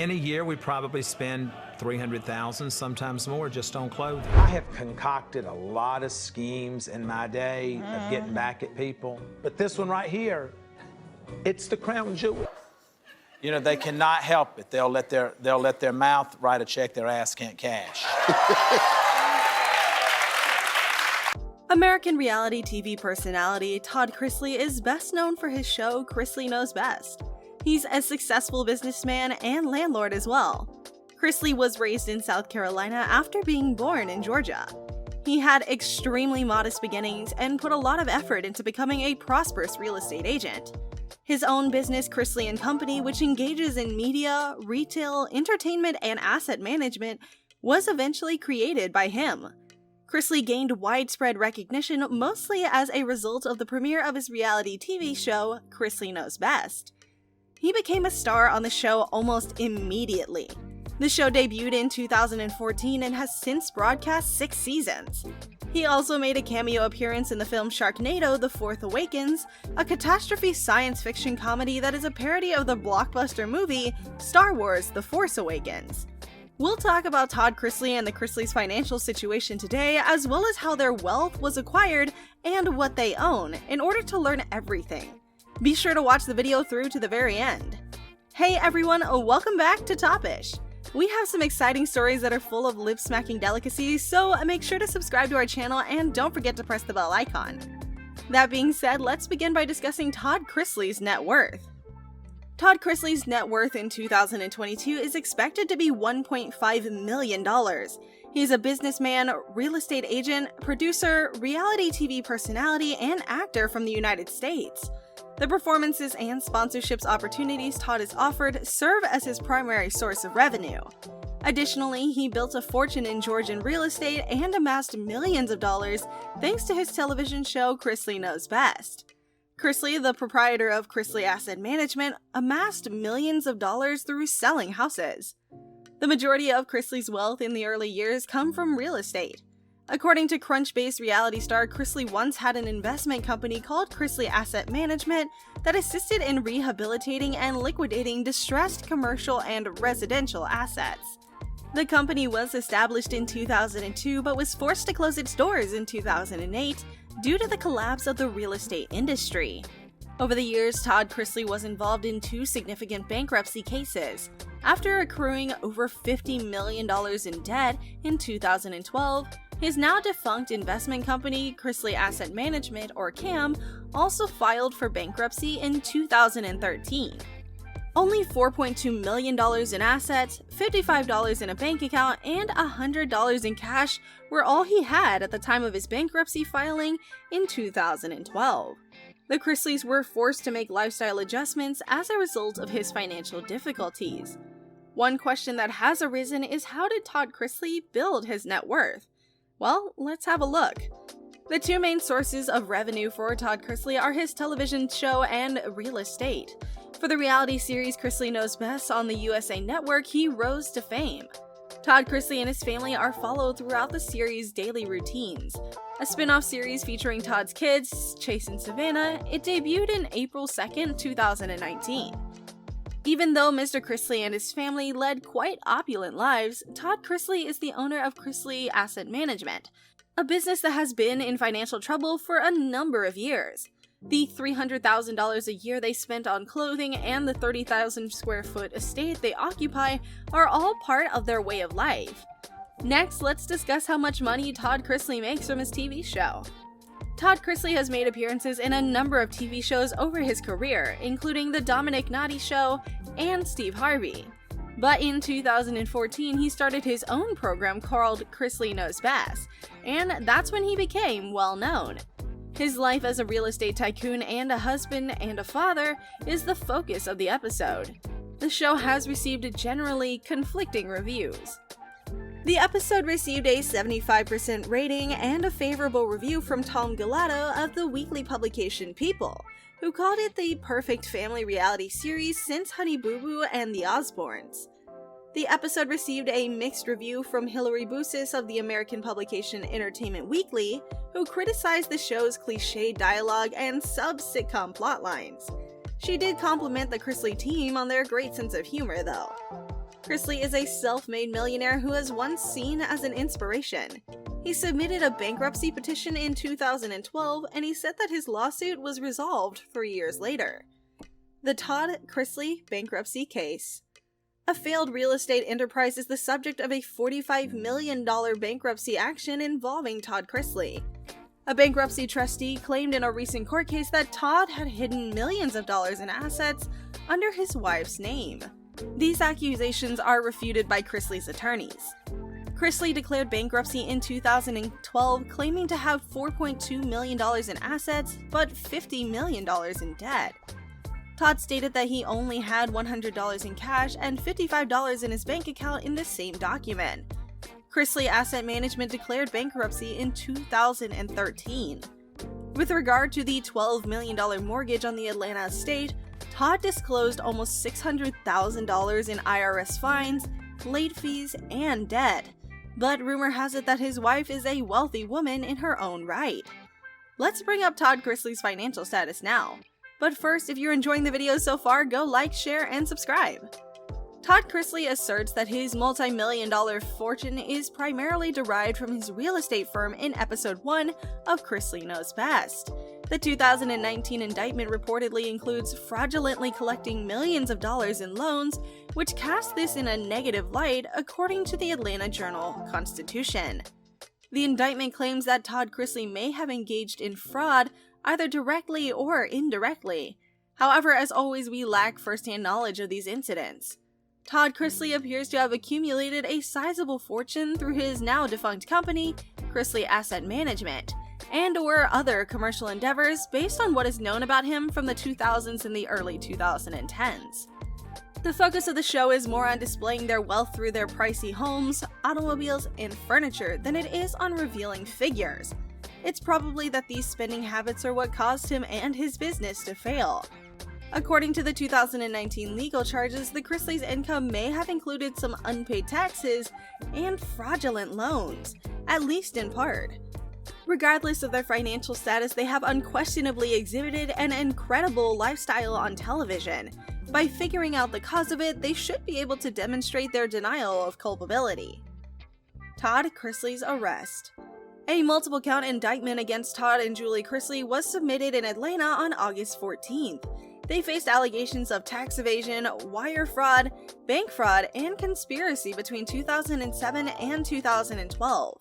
In a year, we probably spend $300,000, sometimes more, just on clothing. I have concocted a lot of schemes in my day of getting back at people. But this one right here, it's the crown jewel. You know, they cannot help it. They'll let their mouth write a check their ass can't cash. American reality TV personality Todd Chrisley is best known for his show Chrisley Knows Best. He's a successful businessman and landlord as well. Chrisley was raised in South Carolina after being born in Georgia. He had extremely modest beginnings and put a lot of effort into becoming a prosperous real estate agent. His own business, Chrisley Company, which engages in media, retail, entertainment, and asset management, was eventually created by him. Chrisley gained widespread recognition mostly as a result of the premiere of his reality TV show, Chrisley Knows Best. He became a star on the show almost immediately. The show debuted in 2014 and has since broadcast 6 seasons. He also made a cameo appearance in the film Sharknado: The Fourth Awakens, a catastrophe science fiction comedy that is a parody of the blockbuster movie Star Wars: The Force Awakens. We'll talk about Todd Chrisley and the Chrisleys' financial situation today, as well as how their wealth was acquired and what they own, in order to learn everything. Be sure to watch the video through to the very end. Hey everyone, welcome back to Topish. We have some exciting stories that are full of lip-smacking delicacies, so make sure to subscribe to our channel and don't forget to press the bell icon. That being said, let's begin by discussing Todd Chrisley's net worth. Todd Chrisley's net worth in 2022 is expected to be $1.5 million. He's a businessman, real estate agent, producer, reality TV personality, and actor from the United States. The performances and sponsorships opportunities Todd is offered serve as his primary source of revenue. Additionally, he built a fortune in Georgian real estate and amassed millions of dollars thanks to his television show Chrisley Knows Best. Chrisley, the proprietor of Chrisley Asset Management, amassed millions of dollars through selling houses. The majority of Chrisley's wealth in the early years come from real estate. According to Crunch-based reality star, Chrisley once had an investment company called Chrisley Asset Management that assisted in rehabilitating and liquidating distressed commercial and residential assets. The company was established in 2002 but was forced to close its doors in 2008 due to the collapse of the real estate industry. Over the years, Todd Chrisley was involved in 2 significant bankruptcy cases. After accruing over $50 million in debt in 2012, his now defunct investment company, Chrisley Asset Management, or 𝐜𝐨𝐬, also filed for bankruptcy in 2013. Only $4.2 million in assets, $55 in a bank account, and $100 in cash were all he had at the time of his bankruptcy filing in 2012. The Chrisleys were forced to make lifestyle adjustments as a result of his financial difficulties. One question that has arisen is, how did Todd Chrisley build his net worth? Well, let's have a look. The 2 main sources of revenue for Todd Chrisley are his television show and real estate. For the reality series Chrisley Knows Best on the USA Network, he rose to fame. Todd Chrisley and his family are followed throughout the series' daily routines. A spin-off series featuring Todd's kids, Chase and Savannah, it debuted in April 2nd, 2019. Even though Mr. Chrisley and his family led quite opulent lives, Todd Chrisley is the owner of Chrisley Asset Management, a business that has been in financial trouble for a number of years. The $300,000 a year they spent on clothing and the 30,000 square foot estate they occupy are all part of their way of life. Next, let's discuss how much money Todd Chrisley makes from his TV show. Todd Chrisley has made appearances in a number of TV shows over his career, including The Dominic Nadi Show and Steve Harvey. But in 2014, he started his own program called Chrisley Knows Best, and that's when he became well known. His life as a real estate tycoon and a husband and a father is the focus of the episode. The show has received generally conflicting reviews. The episode received a 75% rating and a favorable review from Tom Galato of the weekly publication People, who called it the perfect family reality series since Honey Boo Boo and the Osbournes. The episode received a mixed review from Hilary Busis of the American publication Entertainment Weekly, who criticized the show's cliché dialogue and sub-sitcom plotlines. She did compliment the Chrisley team on their great sense of humor, though. Chrisley is a self-made millionaire who was once seen as an inspiration. He submitted a bankruptcy petition in 2012, and he said that his lawsuit was resolved 3 years later. The Todd Chrisley bankruptcy case. A failed real estate enterprise is the subject of a $45 million bankruptcy action involving Todd Chrisley. A bankruptcy trustee claimed in a recent court case that Todd had hidden millions of dollars in assets under his wife's name. These accusations are refuted by Chrisley's attorneys. Chrisley declared bankruptcy in 2012, claiming to have $4.2 million in assets, but $50 million in debt. Todd stated that he only had $100 in cash and $55 in his bank account in the same document. Chrisley Asset Management declared bankruptcy in 2013. With regard to the $12 million mortgage on the Atlanta estate, Todd disclosed almost $600,000 in IRS fines, late fees, and debt. But rumor has it that his wife is a wealthy woman in her own right. Let's bring up Todd Chrisley's financial status now. But first, if you're enjoying the video so far, go like, share, and subscribe. Todd Chrisley asserts that his multi-million-dollar fortune is primarily derived from his real estate firm in episode 1 of Chrisley Knows Best. The 2019 indictment reportedly includes fraudulently collecting millions of dollars in loans, which casts this in a negative light according to the Atlanta Journal-Constitution. The indictment claims that Todd Chrisley may have engaged in fraud either directly or indirectly. However, as always, we lack first-hand knowledge of these incidents. Todd Chrisley appears to have accumulated a sizable fortune through his now-defunct company, Chrisley Asset Management, and/or other commercial endeavors based on what is known about him from the 2000s and the early 2010s. The focus of the show is more on displaying their wealth through their pricey homes, automobiles, and furniture than it is on revealing figures. It's probably that these spending habits are what caused him and his business to fail. According to the 2019 legal charges, the Chrisleys' income may have included some unpaid taxes and fraudulent loans, at least in part. Regardless of their financial status, they have unquestionably exhibited an incredible lifestyle on television. By figuring out the cause of it, they should be able to demonstrate their denial of culpability. Todd Chrisley's arrest. A multiple-count indictment against Todd and Julie Chrisley was submitted in Atlanta on August 14th. They faced allegations of tax evasion, wire fraud, bank fraud, and conspiracy between 2007 and 2012.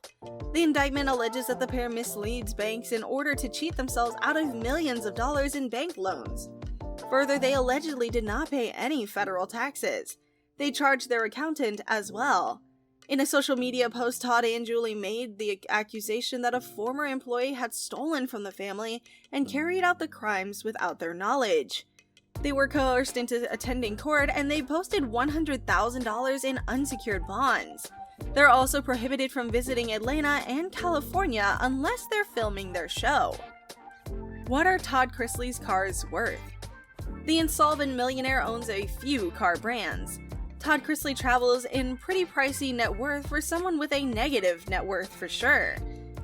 The indictment alleges that the pair misleads banks in order to cheat themselves out of millions of dollars in bank loans. Further, they allegedly did not pay any federal taxes. They charged their accountant as well. In a social media post, Todd and Julie made the accusation that a former employee had stolen from the family and carried out the crimes without their knowledge. They were coerced into attending court, and they posted $100,000 in unsecured bonds. They're also prohibited from visiting Atlanta and California unless they're filming their show. What are Todd Chrisley's cars worth? The insolvent millionaire owns a few car brands. Todd Chrisley travels in pretty pricey net worth for someone with a negative net worth for sure.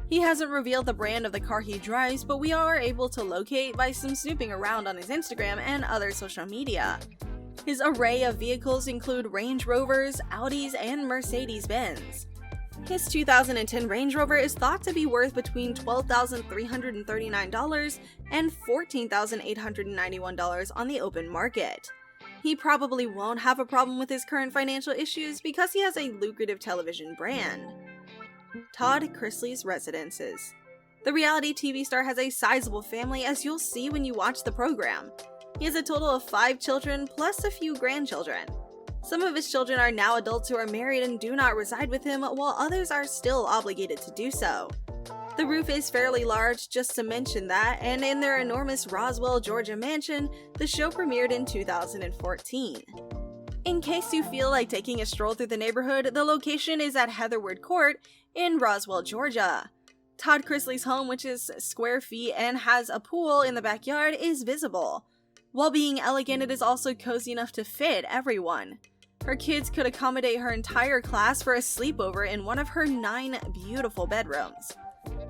He hasn't revealed the brand of the car he drives, but we are able to locate by some snooping around on his Instagram and other social media. His array of vehicles include Range Rovers, Audis, and Mercedes-Benz. His 2010 Range Rover is thought to be worth between $12,339 and $14,891 on the open market. He probably won't have a problem with his current financial issues because he has a lucrative television brand. Todd Chrisley's residences. The reality TV star has a sizable family, as you'll see when you watch the program. He has a total of 5 children plus a few grandchildren. Some of his children are now adults who are married and do not reside with him, while others are still obligated to do so. The roof is fairly large, just to mention that, and in their enormous Roswell, Georgia mansion, the show premiered in 2014. In case you feel like taking a stroll through the neighborhood, the location is at Heatherwood Court in Roswell, Georgia. Todd Chrisley's home, which is square feet and has a pool in the backyard, is visible. While being elegant, it is also cozy enough to fit everyone. Her kids could accommodate her entire class for a sleepover in one of her 9 beautiful bedrooms.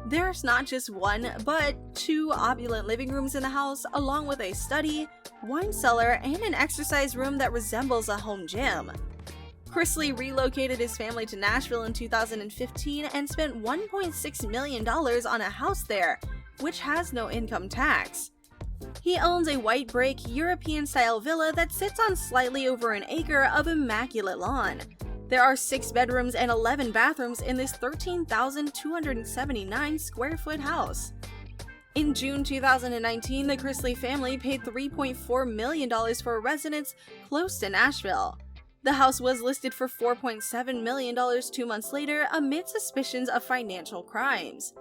There's not just one, but 2 opulent living rooms in the house, along with a study, wine cellar, and an exercise room that resembles a home gym. Chrisley relocated his family to Nashville in 2015 and spent $1.6 million on a house there, which has no income tax. He owns a white brick, European-style villa that sits on slightly over an acre of immaculate lawn. There are 6 bedrooms and 11 bathrooms in this 13,279 square foot house. In June 2019, the Chrisley family paid $3.4 million for a residence close to Nashville. The house was listed for $4.7 million 2 months later amid suspicions of financial crimes.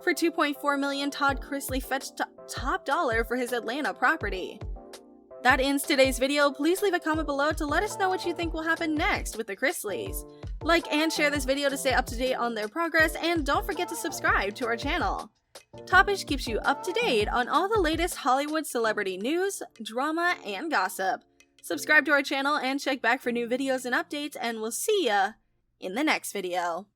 For $2.4 million, Todd Chrisley fetched top dollar for his Atlanta property. That ends today's video. Please leave a comment below to let us know what you think will happen next with the Chrisleys. Like and share this video to stay up to date on their progress, and don't forget to subscribe to our channel. Topish keeps you up to date on all the latest Hollywood celebrity news, drama, and gossip. Subscribe to our channel and check back for new videos and updates, and we'll see ya in the next video.